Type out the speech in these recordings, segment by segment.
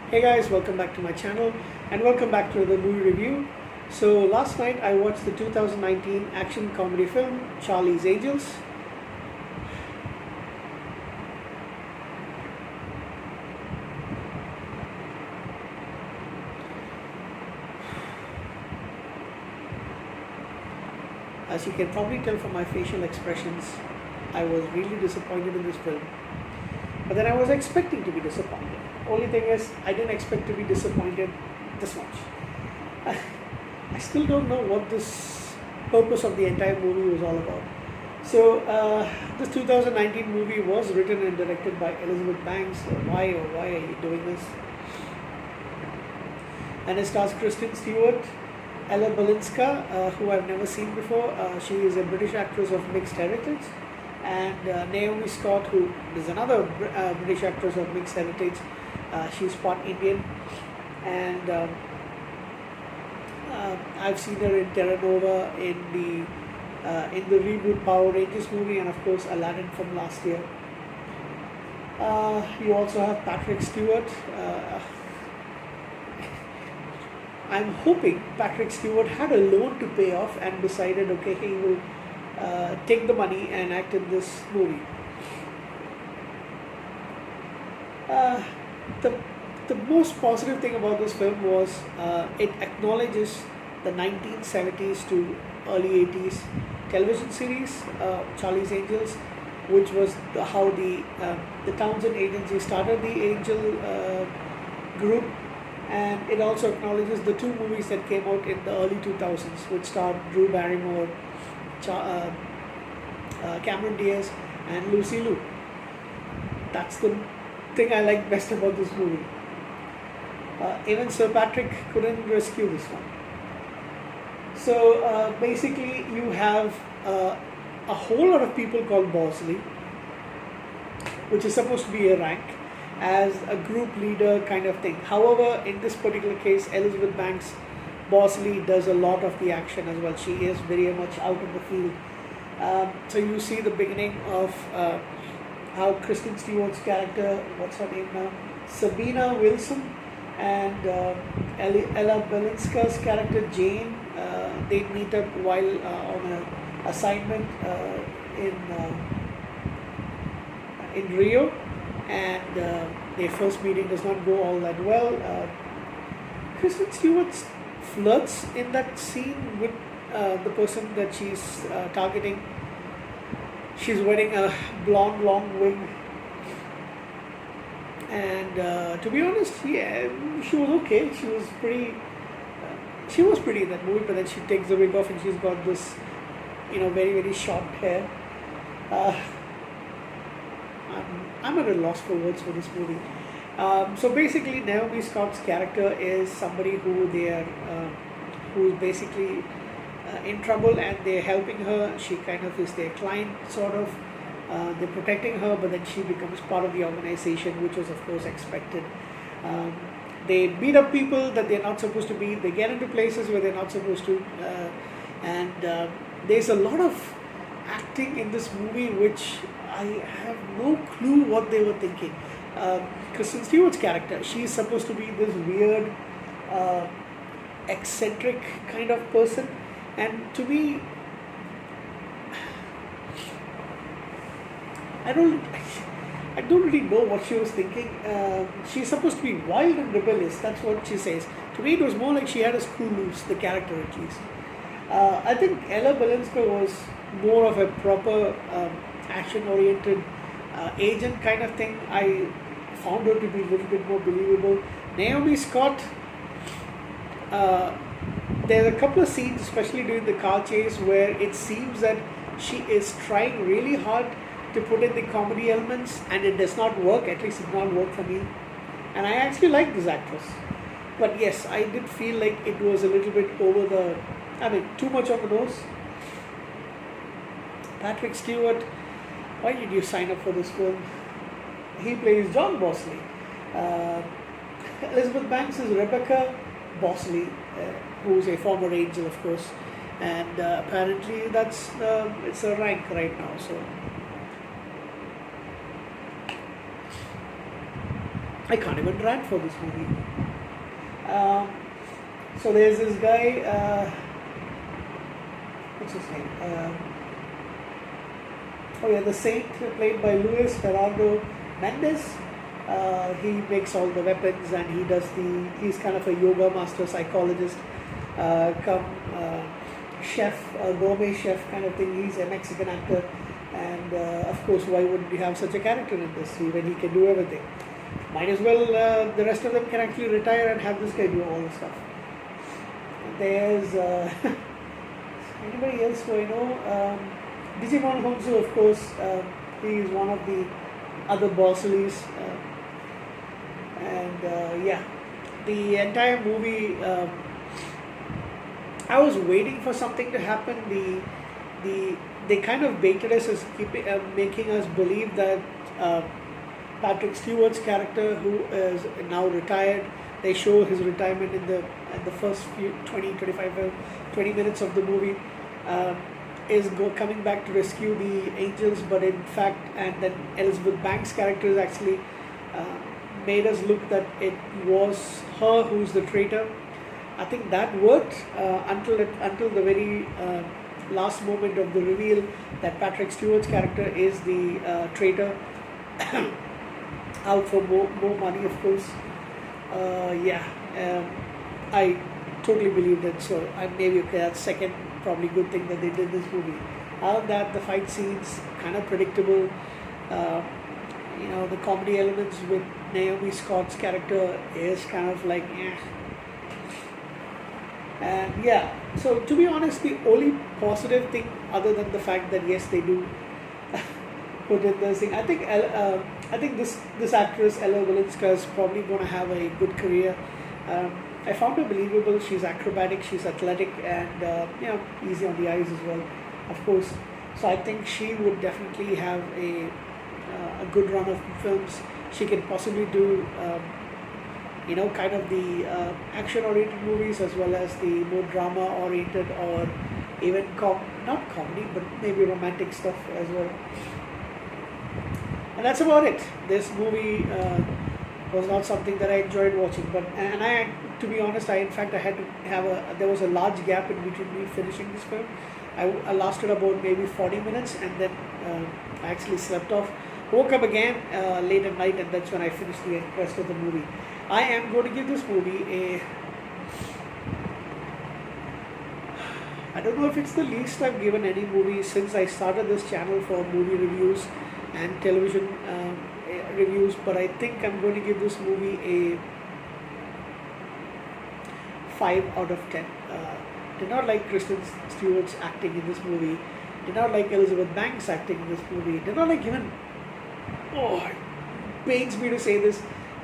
Hey guys, welcome back to my channel and welcome back to the movie review. So last night I watched the 2019 action comedy film Charlie's Angels. As you can probably tell from my facial expressions, I was really disappointed in this film. But then I was expecting to be disappointed. Only thing is, I didn't expect to be disappointed this much. I still don't know what this purpose of the entire movie was all about. So, this 2019 movie was written and directed by Elizabeth Banks. Why are you doing this? And it stars Kristen Stewart, Ella Balinska, who I've never seen before. She is a British actress of mixed heritage. And Naomi Scott, who is another British actress of mixed heritage. She's part Indian. And I've seen her in Terra Nova, in the reboot Power Rangers movie, and of course Aladdin from last year. You also have Patrick Stewart. I'm hoping Patrick Stewart had a loan to pay off and decided, okay, he will take the money and act in this movie. The most positive thing about this film was it acknowledges the 1970s to early 80s television series Charlie's Angels, which was how the Townsend Agency started the Angel group, and it also acknowledges the two movies that came out in the early 2000s, which starred Drew Barrymore, Cameron Diaz, and Lucy Liu. That's the thing I like best about this movie. Even Sir Patrick couldn't rescue this one. So basically, you have a whole lot of people called Bosley, which is supposed to be a rank, as a group leader kind of thing. However, in this particular case, Elizabeth Banks Bosley does a lot of the action as well. She is very much out in the field. So you see the beginning of how Kristen Stewart's character, what's her name now? Sabina Wilson, and Ella Balinska's character Jane, they meet up while on an assignment in Rio, and their first meeting does not go all that well. Kristen Stewart flirts in that scene with the person that she's targeting. She's wearing a blonde long wig, and to be honest, yeah, she was okay. She was pretty. She was pretty in that movie, but then she takes the wig off and she's got this, very very short hair. I'm at a loss for words for this movie. So basically, Naomi Scott's character is somebody who's basically in trouble, and they're helping her. She kind of is their client, sort of. They're protecting her, but then she becomes part of the organization, which was of course expected. They beat up people that they're not supposed to beat. They get into places where they're not supposed to, and there's a lot of acting in this movie which I have no clue what they were thinking. Kristen Stewart's character, she's supposed to be this weird, eccentric kind of person, and to me, I don't really know what she was thinking. She's supposed to be wild and rebellious. That's what she says. To me, it was more like she had a screw loose, the character at least. I think Ella Balinska was more of a proper action-oriented agent kind of thing. I found her to be a little bit more believable. Naomi Scott, there are a couple of scenes, especially during the car chase, where it seems that she is trying really hard to put in the comedy elements, and it does not work. At least it did not work for me. And I actually like this actress. But yes, I did feel like it was a little bit too much on the nose. Patrick Stewart, why did you sign up for this film? He plays John Bosley. Elizabeth Banks is Rebecca Bosley, who is a former angel, of course. And apparently it's a rank right now. So I can't even rant for this movie. Um, so there's this guy. What's his name? Oh yeah, the Saint, played by Luis Gerardo Mendes. He makes all the weapons, and he's kind of a yoga master, psychologist, come chef, gourmet chef kind of thing. He's a Mexican actor, and of course, why wouldn't you have such a character in this when he can do everything? Might as well, the rest of them can actually retire and have this guy do all the stuff. There's anybody else who I know? Digimon Honsu, of course, he is one of the other Bosselis. Yeah, the entire movie, I was waiting for something to happen. They kind of baited us as making us believe that Patrick Stewart's character, who is now retired, they show his retirement in the first few 20 minutes of the movie, is coming back to rescue the angels, but in fact, and then Elizabeth Banks' character is actually made us look that it was her who's the traitor. I think that worked until the very last moment of the reveal that Patrick Stewart's character is the traitor, out for more money, of course. I totally believe that. So maybe that's second probably good thing that they did this movie. Other than that, the fight scenes kind of predictable. The comedy elements with Naomi Scott's character is kind of like And yeah, so to be honest, the only positive thing, other than the fact that yes, they do put in this thing, I think this actress Ella Walinska is probably going to have a good career. I found her believable. She's acrobatic, she's athletic, and easy on the eyes as well, of course. So I think she would definitely have a good run of films. She can possibly do kind of the action-oriented movies, as well as the more drama-oriented, or even not comedy, but maybe romantic stuff as well. And that's about it. This movie was not something that I enjoyed watching, to be honest, I had to have there was a large gap in between me finishing this film. I lasted about maybe 40 minutes, and then I actually slept off. Woke up again late at night, and that's when I finished the rest of the movie. I am going to give this movie I don't know if it's the least I've given any movie since I started this channel for movie reviews and television reviews, but I think I'm going to give this movie a 5 out of 10. Did not like Kristen Stewart's acting in this movie. Did not like Elizabeth Banks' acting in this movie. Did not like even... it pains me to say this,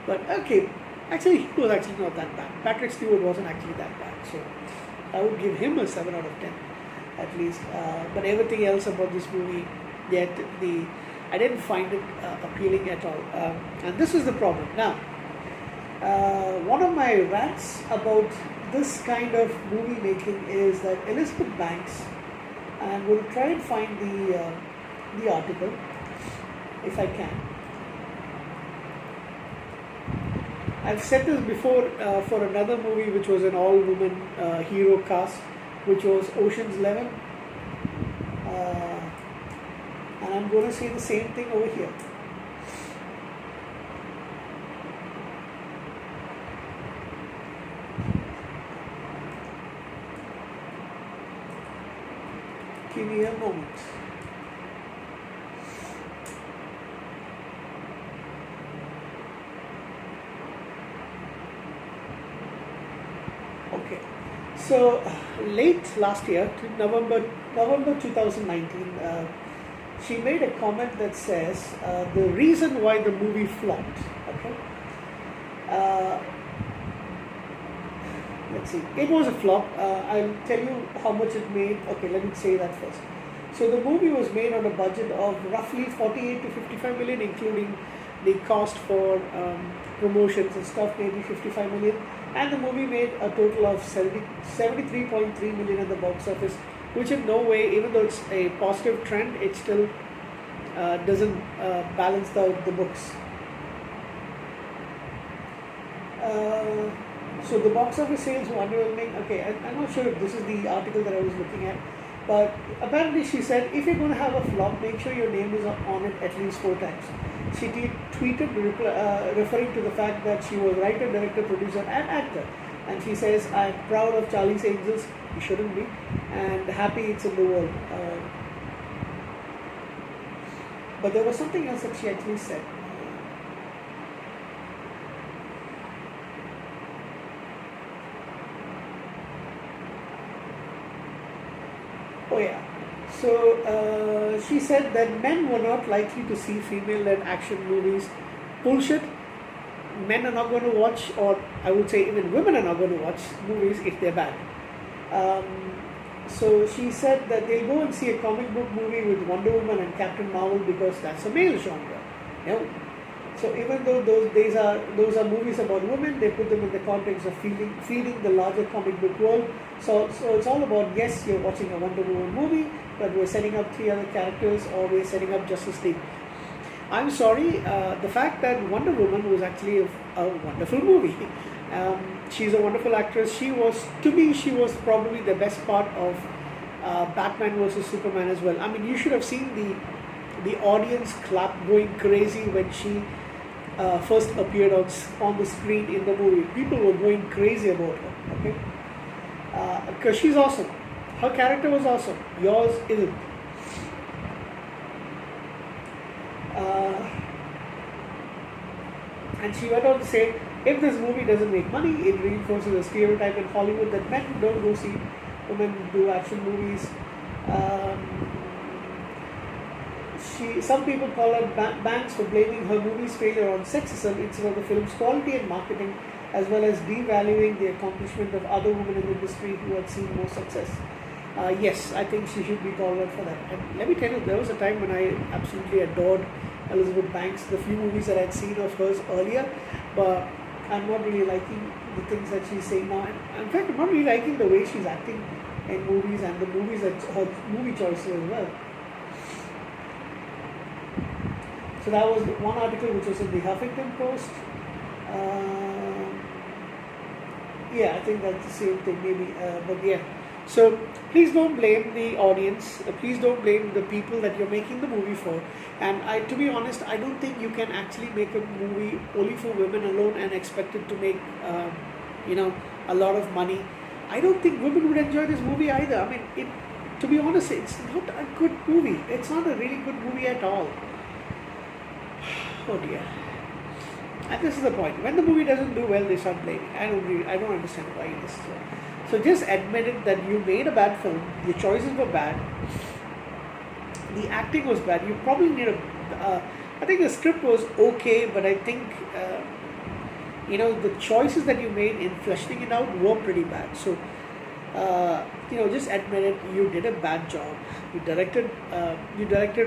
but okay, actually he was actually not that bad. Patrick Stewart wasn't actually that bad, so I would give him a 7 out of 10 at least. But everything else about this movie, I didn't find it appealing at all, and this is the problem. Now, one of my rants about this kind of movie making is that Elizabeth Banks, and we'll try and find the article if I can. I've said this before for another movie which was an all-woman hero cast, which was Ocean's 11. And I'm going to say the same thing over here. Give me a moment. Okay, so late last year, November 2019, she made a comment that says the reason why the movie flopped. Okay, let's see. It was a flop. I'll tell you how much it made. Okay, let me say that first. So the movie was made on a budget of roughly 48 to 55 million, including the cost for promotions and stuff, maybe 55 million. And the movie made a total of 73.3 million at the box office, which in no way, even though it's a positive trend, it still doesn't balance out the books. Uh, so the box office sales were underwhelming. Okay, I'm not sure if this is the article that I was looking at, but apparently she said if you're going to have a flop, make sure your name is on it at least 4 times. She tweeted referring to the fact that she was writer, director, producer, and actor. And she says, "I'm proud of Charlie's Angels." You shouldn't be, and happy it's in the world. But there was something else that she actually said. Oh yeah. So she said that men were not likely to see female-led action movies. Bullshit. Men are not going to watch, or I would say even women are not going to watch movies if they're bad. Um, so she said that they'll go and see a comic book movie with Wonder Woman and Captain Marvel because that's a male genre. You know? So even though those are movies about women, they put them in the context of feeding the larger comic book world. So it's all about, yes, you're watching a Wonder Woman movie, but we're setting up 3 other characters, or we're setting up Justice League. I'm sorry, the fact that Wonder Woman was actually a wonderful movie. She's a wonderful actress. To me, she was probably the best part of Batman versus Superman as well. I mean, you should have seen the audience clap going crazy when she first appeared on the screen in the movie. People were going crazy about her, okay? Because she's awesome. Her character was awesome. Yours isn't. And she went on to say, if this movie doesn't make money, it reinforces a stereotype in Hollywood that men don't go see women do action movies. Some people call her Banks for blaming her movie's failure on sexism instead of the film's quality and marketing, as well as devaluing the accomplishment of other women in the industry who had seen more success. Yes, I think she should be called out for that. And let me tell you, there was a time when I absolutely adored Elizabeth Banks, the few movies that I'd seen of hers earlier, but I'm not really liking the things that she's saying now. And in fact, I'm not really liking the way she's acting in movies and the movies that her movie choices as well. So that was one article which was in the Huffington Post. Yeah, I think that's the same thing maybe, but yeah. So please don't blame the audience. Please don't blame the people that you're making the movie for. And to be honest, I don't think you can actually make a movie only for women alone and expect it to make, a lot of money. I don't think women would enjoy this movie either. I mean, to be honest, it's not a good movie. It's not a really good movie at all. Oh dear. And this is the point. When the movie doesn't do well, they start blaming. I don't understand why it is so. So just admit it that you made a bad film, your choices were bad, the acting was bad, you probably need I think the script was okay, but I think, the choices that you made in fleshing it out were pretty bad. So, just admit it, you did a bad job. You directed,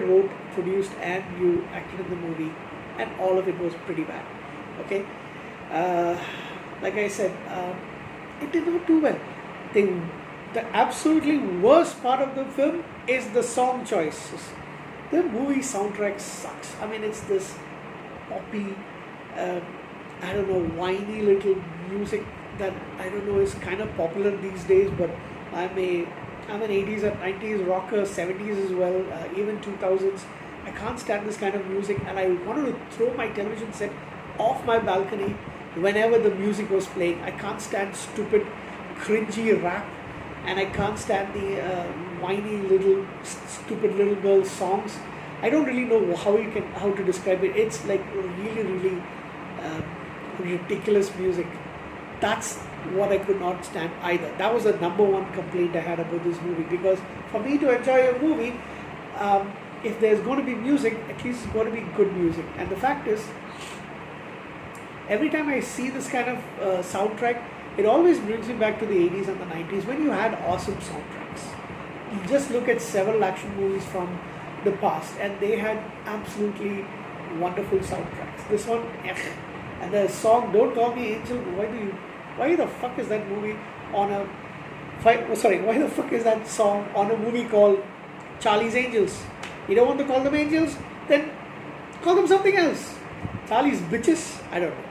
wrote, produced, and you acted in the movie, and all of it was pretty bad. Okay? Like I said, it did not do well. The absolutely worst part of the film is the song choices. The movie soundtrack sucks. I mean, it's this poppy, whiny little music that I don't know is kind of popular these days. But I'm an 80s and 90s rocker, 70s as well, even 2000s. I can't stand this kind of music, and I wanted to throw my television set off my balcony whenever the music was playing. I can't stand stupid, cringy rap, and I can't stand the whiny little, stupid little girl songs. I don't really know how to describe it. It's like really, really ridiculous music. That's what I could not stand either. That was the number one complaint I had about this movie, because for me to enjoy a movie, if there's going to be music, at least it's going to be good music. And the fact is, every time I see this kind of soundtrack, it always brings me back to the 80s and the 90s when you had awesome soundtracks. You just look at several action movies from the past, and they had absolutely wonderful soundtracks. This one, and the song "Don't Call Me Angel." Why the fuck is that movie on a? Why the fuck is that song on a movie called Charlie's Angels? You don't want to call them angels? Then call them something else. Charlie's bitches? I don't know.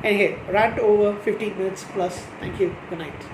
And hey, rant over 15 minutes plus. Thank you. Good night.